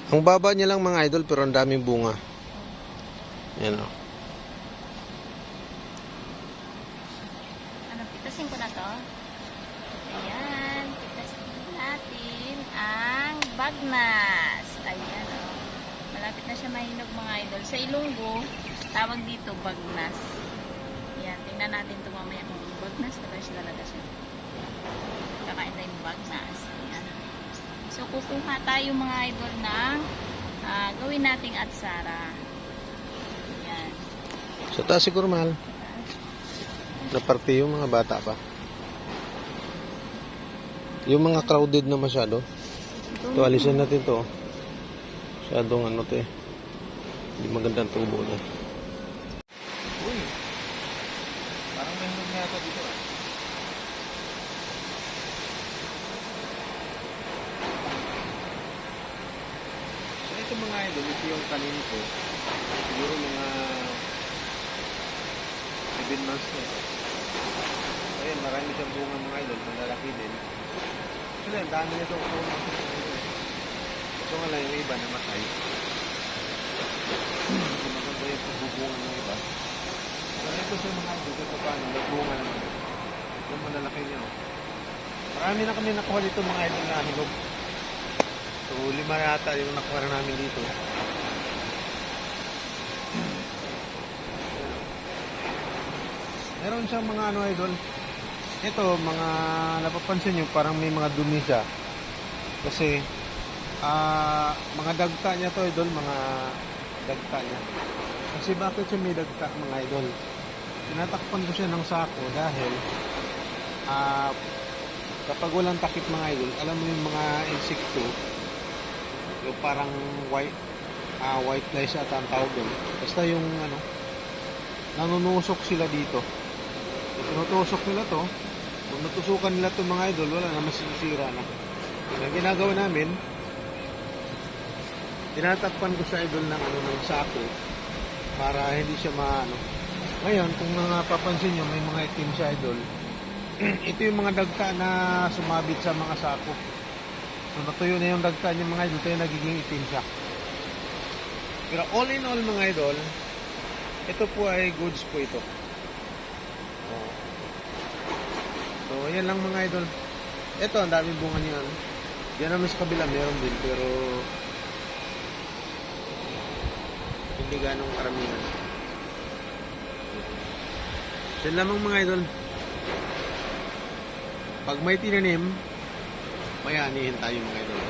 Ang baba niya lang mga idol pero ang daming bunga. Yan o. Ano, pitasin ko na to. Ayan, pitasin natin ang bagnas. Ayan o. Malapit na siya mahinog mga idol. Sa Ilonggo, tawag dito bagnas. Ayan, tingnan natin ito mamaya kung bagnas na ba siya talaga siya. Kakain na yung bagnas. Ayan. So, kukuha tayo mga idol ng gawin nating atsara. Ayan. Sa taas siguro mahal. Naparte yung mga bata pa. Yung mga crowded na masyado. Ito, alisin natin to. Masyadong ano to eh. Hindi magandang tubo na. Uy. Parang may hinog na yata dito ah. So ito mga idol, ito yung kanin ko. Siguro mga 7 months na ito. Ayan, marami siyang bunga mga idol. Malalaki din. So ang dami na itong bunga. Ito nga lang yung iba namatay. Maganda yung pagbubunga ng iba. So ito sa mga idol, ito paano, nagbunga naman. Yung malalaki niya. Marami na kami nakuha dito mga idol na hinog. So 5 yata yung nakuha na namin dito. Meron siyang mga ano idol. Ito, mga napapansin nyo, parang may mga dumi siya. Kasi, mga dagta niya to idol, mga dagta niya. Kasi bakit siya may dagta mga idol? Tinatakpan ko siya ng sako dahil, kapag walang takip mga idol, alam mo yung mga insekto, yung parang white flies ata ang tawag doon. Basta yung ano, nanunusok sila dito. Tinutusok nila to. Kung natusukan nila to mga idol, wala na, masisira na. Ang ginagawa namin, tinatakpan ko sa idol ng ano, ng sako para hindi siya maano. Ngayon, kung napapansin nyo, may mga itim sa idol. Ito yung mga dagta na sumabit sa mga sako. So natuyo na yung dagta niya mga idol, kaya nagiging itim siya. Pero all in all mga idol, ito po ay goods po ito. So, ayan lang mga idol. Ito, ang daming bunga niyan. Yan naman sa kabila, meron din. Pero, hindi ganong karamihan. Yan lamang mga idol. Pag may tinanim, may anihin tayo mga idol.